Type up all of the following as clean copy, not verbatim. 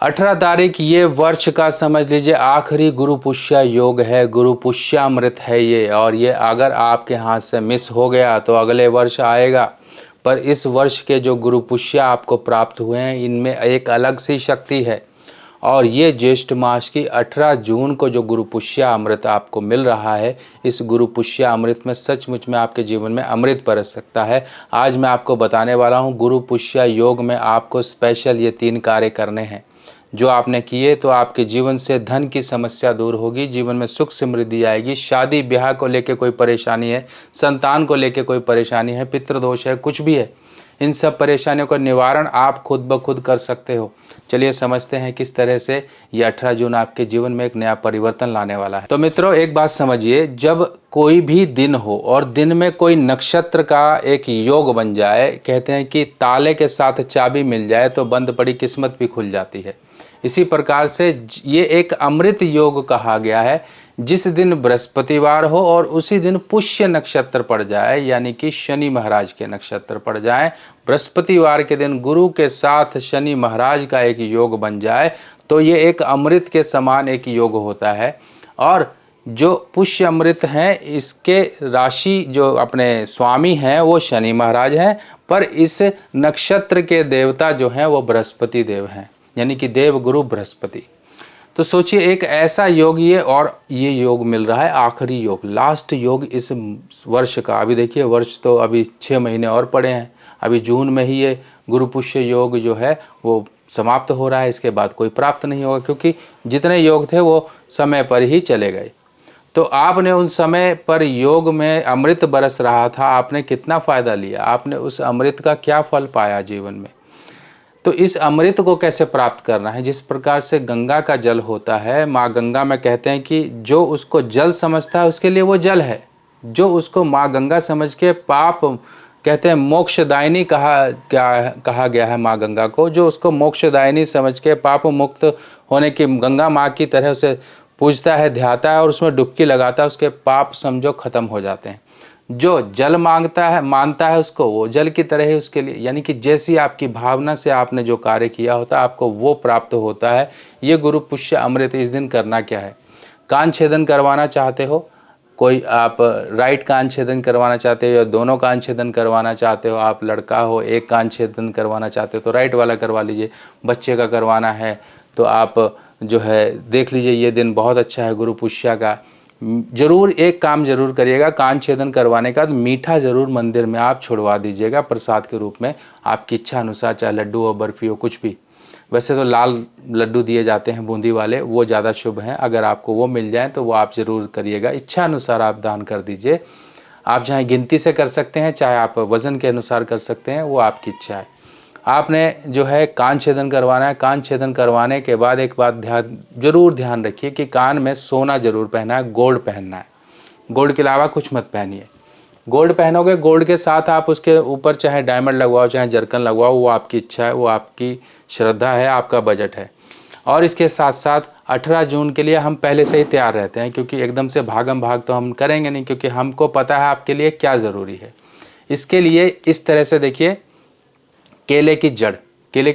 18 तारीख ये वर्ष का समझ लीजिए आखिरी गुरु पुष्य योग है, गुरु पुष्यामृत है ये। और ये अगर आपके हाथ से मिस हो गया तो अगले वर्ष आएगा। पर इस वर्ष के जो गुरु पुष्य आपको प्राप्त हुए हैं इनमें एक अलग सी शक्ति है। और ये ज्येष्ठ मास की 18 जून को जो गुरु पुष्य अमृत आपको मिल रहा है, इस गुरु पुष्य अमृत में सचमुच में आपके जीवन में अमृत बरस सकता है। आज मैं आपको बताने वाला हूँ गुरु पुष्य योग में आपको स्पेशल ये 3 कार्य करने हैं। जो आपने किए तो आपके जीवन से धन की समस्या दूर होगी, जीवन में सुख समृद्धि आएगी। शादी ब्याह को लेकर कोई परेशानी है, संतान को लेकर कोई परेशानी है, पितृदोष है, कुछ भी है, इन सब परेशानियों का निवारण आप खुद ब खुद कर सकते हो। चलिए समझते हैं किस तरह से ये 18 जून आपके जीवन में एक नया परिवर्तन लाने वाला है। तो मित्रों एक बात समझिए, जब कोई भी दिन हो और दिन में कोई नक्षत्र का एक योग बन जाए, कहते हैं कि ताले के साथ चाबी मिल जाए तो बंद पड़ी किस्मत भी खुल जाती है। इसी प्रकार से ये एक अमृत योग कहा गया है। जिस दिन बृहस्पतिवार हो और उसी दिन पुष्य नक्षत्र पड़ जाए, यानी कि शनि महाराज के नक्षत्र पड़ जाए, बृहस्पतिवार के दिन गुरु के साथ शनि महाराज का एक योग बन जाए, तो ये एक अमृत के समान एक योग होता है। और जो पुष्य अमृत हैं इसके राशि जो अपने स्वामी हैं वो शनि महाराज हैं, पर इस नक्षत्र के देवता जो हैं वो बृहस्पति देव हैं, यानी कि देव गुरु बृहस्पति। तो सोचिए एक ऐसा योग ये योग मिल रहा है, आखिरी योग, लास्ट योग इस वर्ष का। अभी देखिए वर्ष तो अभी 6 महीने और पड़े हैं, अभी जून में ही ये गुरु पुष्य योग जो है वो समाप्त हो रहा है। इसके बाद कोई प्राप्त नहीं होगा, क्योंकि जितने योग थे वो समय पर ही चले गए। तो आपने उन समय पर योग में अमृत बरस रहा था, आपने कितना फ़ायदा लिया, आपने उस अमृत का क्या फल पाया जीवन में। तो इस अमृत को कैसे प्राप्त करना है, जिस प्रकार से गंगा का जल होता है, माँ गंगा में कहते हैं कि जो उसको जल समझता है उसके लिए वो जल है। जो उसको माँ गंगा समझ के पाप, कहते हैं मोक्षदायिनी कहा गया है माँ गंगा को, जो उसको मोक्षदायिनी समझ के पाप मुक्त होने की गंगा माँ की तरह उसे पूजता है, ध्याता है और उसमें डुबकी लगाता है, उसके पाप समझो खत्म हो जाते हैं। जो जल मांगता है, मानता है उसको, वो जल की तरह ही उसके लिए, यानी कि जैसी आपकी भावना से आपने जो कार्य किया होता है आपको वो प्राप्त होता है। ये गुरु पुष्य अमृत इस दिन करना क्या है, कान छेदन करवाना चाहते हो, कोई आप राइट कान छेदन करवाना चाहते हो या दोनों कान छेदन करवाना चाहते हो, आप लड़का हो एक कान छेदन करवाना चाहते हो तो राइट वाला करवा लीजिए, बच्चे का करवाना है तो आप जो है देख लीजिए, ये दिन बहुत अच्छा है गुरु पुष्य का। जरूर एक काम जरूर करिएगा, कान छेदन करवाने का मीठा जरूर मंदिर में आप छुड़वा दीजिएगा प्रसाद के रूप में, आपकी इच्छा अनुसार, चाहे लड्डू हो, बर्फ़ी हो, कुछ भी। वैसे तो लाल लड्डू दिए जाते हैं बूंदी वाले, वो ज़्यादा शुभ हैं, अगर आपको वो मिल जाए तो वो आप ज़रूर करिएगा। इच्छा अनुसार आप दान कर दीजिए, आप चाहे गिनती से कर सकते हैं, चाहे आप वज़न के अनुसार कर सकते हैं, वो आपकी इच्छा है। आपने जो है कान छेदन करवाना है, कान छेदन करवाने के बाद एक बात ध्यान रखिए कि कान में सोना जरूर पहना है, गोल्ड पहनना है, गोल्ड के अलावा कुछ मत पहनिए। गोल्ड पहनोगे, गोल्ड के साथ आप उसके ऊपर चाहे डायमंड लगवाओ चाहे जरकन लगवाओ, वो आपकी इच्छा है, वो आपकी श्रद्धा है, आपका बजट है। और इसके साथ साथ 18 जून के लिए हम पहले से ही तैयार रहते हैं, क्योंकि एकदम से भागम भाग तो हम करेंगे नहीं, क्योंकि हमको पता है आपके लिए क्या ज़रूरी है। इसके लिए इस तरह से देखिए, केले की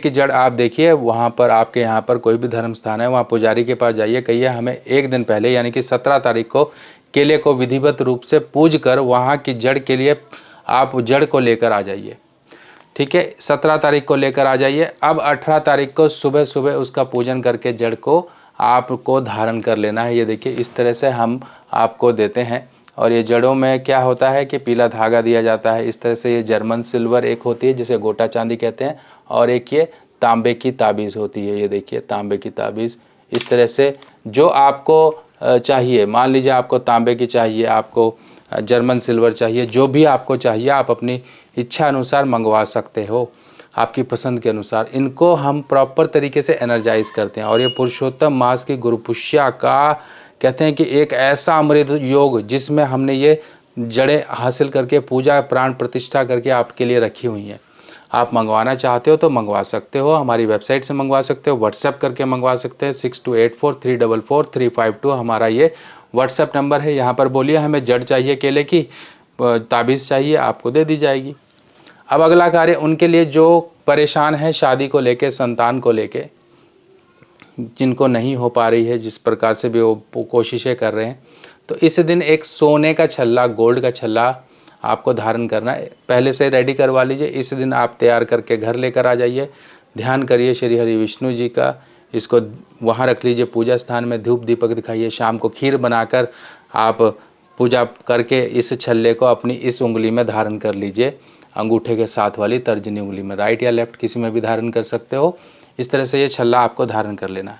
जड़ आप देखिए, वहाँ पर आपके यहाँ पर कोई भी धर्म स्थान है वहाँ पुजारी के पास जाइए, कहिए हमें एक दिन पहले यानी कि 17 तारीख को केले को विधिवत रूप से पूज कर वहाँ की जड़ के लिए आप जड़ को लेकर आ जाइए। ठीक है, 17 तारीख को लेकर आ जाइए। अब 18 तारीख को सुबह सुबह उसका पूजन करके जड़ को आपको धारण कर लेना है। ये देखिए इस तरह से हम आपको देते हैं। और ये जड़ों में क्या होता है कि पीला धागा दिया जाता है इस तरह से। ये जर्मन सिल्वर एक होती है जिसे गोटा चांदी कहते हैं, और एक ये तांबे की ताबीज़ होती है। ये देखिए तांबे की ताबीज़ इस तरह से जो आपको चाहिए, मान लीजिए आपको तांबे की चाहिए, आपको जर्मन सिल्वर चाहिए, जो भी आपको चाहिए आप अपनी इच्छा अनुसार मंगवा सकते हो, आपकी पसंद के अनुसार। इनको हम प्रॉपर तरीके से एनर्जाइज करते हैं। और ये पुरुषोत्तम मास की गुरु पुष्या का कहते हैं कि एक ऐसा अमृत योग जिसमें हमने ये जड़ें हासिल करके पूजा प्राण प्रतिष्ठा करके आपके लिए रखी हुई हैं। आप मंगवाना चाहते हो तो मंगवा सकते हो, हमारी वेबसाइट से मंगवा सकते हो, व्हाट्सएप करके मंगवा सकते हैं। 6284344352 हमारा ये व्हाट्सएप नंबर है। यहाँ पर बोलिए हमें जड़ चाहिए, केले की ताबीज़ चाहिए, आपको दे दी जाएगी। अब अगला कार्य उनके लिए जो परेशान है शादी को लेके, संतान को लेके, जिनको नहीं हो पा रही है, जिस प्रकार से भी वो कोशिशें कर रहे हैं, तो इस दिन एक सोने का छल्ला, गोल्ड का छल्ला आपको धारण करना है। पहले से रेडी करवा लीजिए, इस दिन आप तैयार करके घर लेकर आ जाइए, ध्यान करिए श्री हरि विष्णु जी का, इसको वहाँ रख लीजिए पूजा स्थान में, धूप दीपक दिखाइए, शाम को खीर बनाकर आप पूजा करके इस छल्ले को अपनी इस उंगली में धारण कर लीजिए, अंगूठे के साथ वाली तर्जनी उंगली में, राइट या लेफ्ट किसी में भी धारण कर सकते हो। इस तरह से ये छल्ला आपको धारण कर लेना है।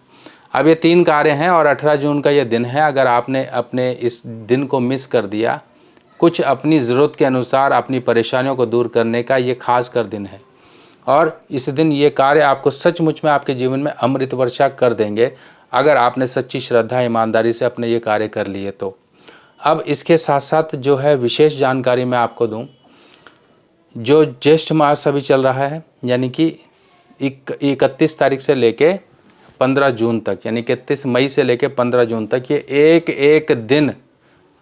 अब ये 3 कार्य हैं और 18 जून का ये दिन है। अगर आपने अपने इस दिन को मिस कर दिया, कुछ अपनी ज़रूरत के अनुसार अपनी परेशानियों को दूर करने का ये खास कर दिन है, और इस दिन ये कार्य आपको सचमुच में आपके जीवन में अमृत वर्षा कर देंगे, अगर आपने सच्ची श्रद्धा ईमानदारी से अपने ये कार्य कर लिए तो। अब इसके साथ साथ जो है विशेष जानकारी मैं आपको दूं, जो ज्येष्ठ मास अभी चल रहा है, यानी कि 31 तारीख से लेके 15 जून तक, यानी 31 मई से लेके 15 जून तक, ये एक एक दिन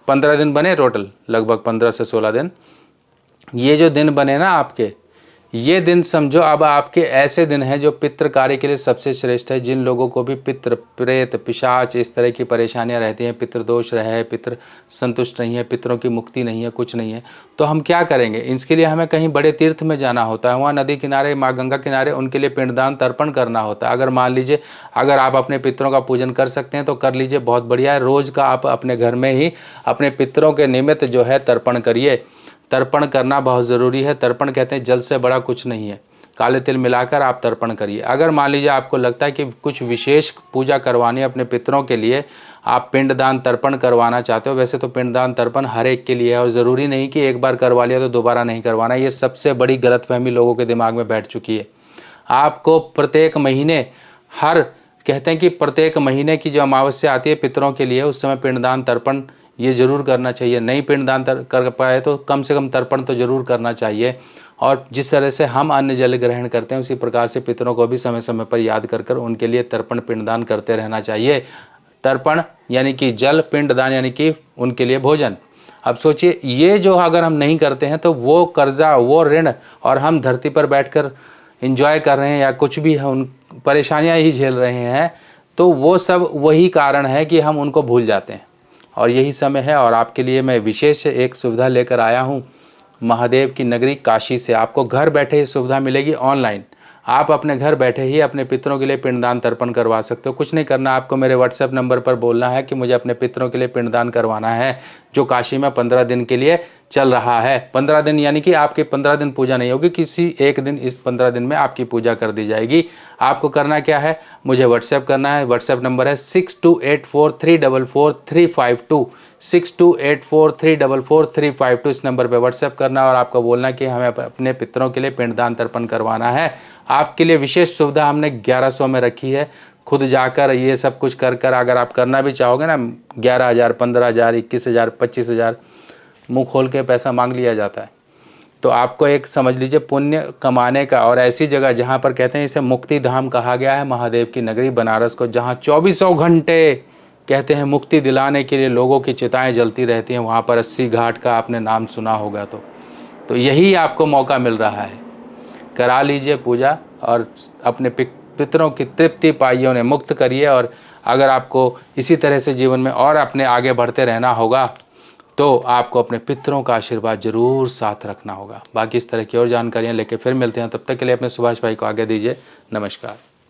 15 दिन बने टोटल, लगभग 15 से 16 दिन। ये जो दिन बने ना आपके, ये दिन समझो अब आपके ऐसे दिन हैं जो पितृ कार्य के लिए सबसे श्रेष्ठ है। जिन लोगों को भी पितृ प्रेत पिशाच इस तरह की परेशानियां रहती हैं, पितृ दोष रहे, पितृ संतुष्ट नहीं है, पितरों की मुक्ति नहीं है, कुछ नहीं है, तो हम क्या करेंगे? इसके लिए हमें कहीं बड़े तीर्थ में जाना होता है, वहाँ नदी किनारे, माँ गंगा किनारे उनके लिए पिंडदान तर्पण करना होता है। अगर मान लीजिए अगर आप अपने पितरों का पूजन कर सकते हैं तो कर लीजिए, बहुत बढ़िया है। रोज़ का आप अपने घर में ही अपने पितरों के निमित्त जो है तर्पण करिए। तर्पण करना बहुत ज़रूरी है। तर्पण कहते हैं जल से बड़ा कुछ नहीं है, काले तिल मिलाकर आप तर्पण करिए। अगर मान लीजिए आपको लगता है कि कुछ विशेष पूजा करवानी है अपने पितरों के लिए, आप पिंडदान तर्पण करवाना चाहते हो, वैसे तो पिंडदान तर्पण हर एक के लिए है और ज़रूरी नहीं कि एक बार करवा लिया तो दोबारा नहीं करवाना। ये सबसे बड़ी गलतफहमी लोगों के दिमाग में बैठ चुकी है। आपको प्रत्येक महीने, हर कहते हैं कि प्रत्येक महीने की जो अमावस्या आती है पितरों के लिए, उस समय पिंडदान तर्पण ये ज़रूर करना चाहिए। नहीं पिंडदान कर पाए तो कम से कम तर्पण तो ज़रूर करना चाहिए। और जिस तरह से हम अन्न जल ग्रहण करते हैं उसी प्रकार से पितरों को भी समय समय पर याद कर कर उनके लिए तर्पण पिंडदान करते रहना चाहिए। तर्पण यानी कि जल, पिंडदान यानी कि उनके लिए भोजन। अब सोचिए, ये जो अगर हम नहीं करते हैं तो वो कर्जा, वो ऋण, और हम धरती पर बैठकर एंजॉय कर रहे हैं या कुछ भी उन परेशानियां ही झेल रहे हैं, तो वो सब वही कारण है कि हम उनको भूल जाते हैं। और यही समय है, और आपके लिए मैं विशेष एक सुविधा लेकर आया हूँ महादेव की नगरी काशी से। आपको घर बैठे ही सुविधा मिलेगी ऑनलाइन। आप अपने घर बैठे ही अपने पितरों के लिए पिंडदान तर्पण करवा सकते हो। कुछ नहीं करना, आपको मेरे व्हाट्सएप नंबर पर बोलना है कि मुझे अपने पितरों के लिए पिंडदान करवाना है, जो काशी में 15 दिन के लिए चल रहा है। 15 दिन यानी कि आपके 15 दिन पूजा नहीं होगी, किसी एक दिन इस 15 दिन में आपकी पूजा कर दी जाएगी। आपको करना क्या है, मुझे व्हाट्सएप करना है। व्हाट्सएप नंबर है 6284344352, 6284344352। इस नंबर पर व्हाट्सएप करना और आपको बोलना कि हमें अपने पितरों के लिए पिंडदान तर्पण करवाना है। आपके लिए विशेष सुविधा हमने 1100 में रखी है। खुद जाकर ये सब कुछ कर कर अगर आप करना भी चाहोगे ना, 11,000, 15,000, 21,000, 25,000 मुँह खोल के पैसा मांग लिया जाता है। तो आपको एक समझ लीजिए पुण्य कमाने का, और ऐसी जगह जहाँ पर कहते हैं इसे मुक्ति धाम कहा गया है, महादेव की नगरी बनारस को, जहाँ 2400 घंटे कहते हैं मुक्ति दिलाने के लिए लोगों की चिताएं जलती रहती हैं। वहाँ पर 80 घाट का आपने नाम सुना होगा, तो यही आपको मौका मिल रहा है। करा लीजिए पूजा और अपने पितरों की तृप्ति पाइए, उन्हें मुक्त करिए। और अगर आपको इसी तरह से जीवन में और अपने आगे बढ़ते रहना होगा तो आपको अपने पितरों का आशीर्वाद जरूर साथ रखना होगा। बाकी इस तरह की और जानकारियाँ लेके फिर मिलते हैं, तब तक के लिए अपने सुभाष भाई को आगे दीजिए। नमस्कार।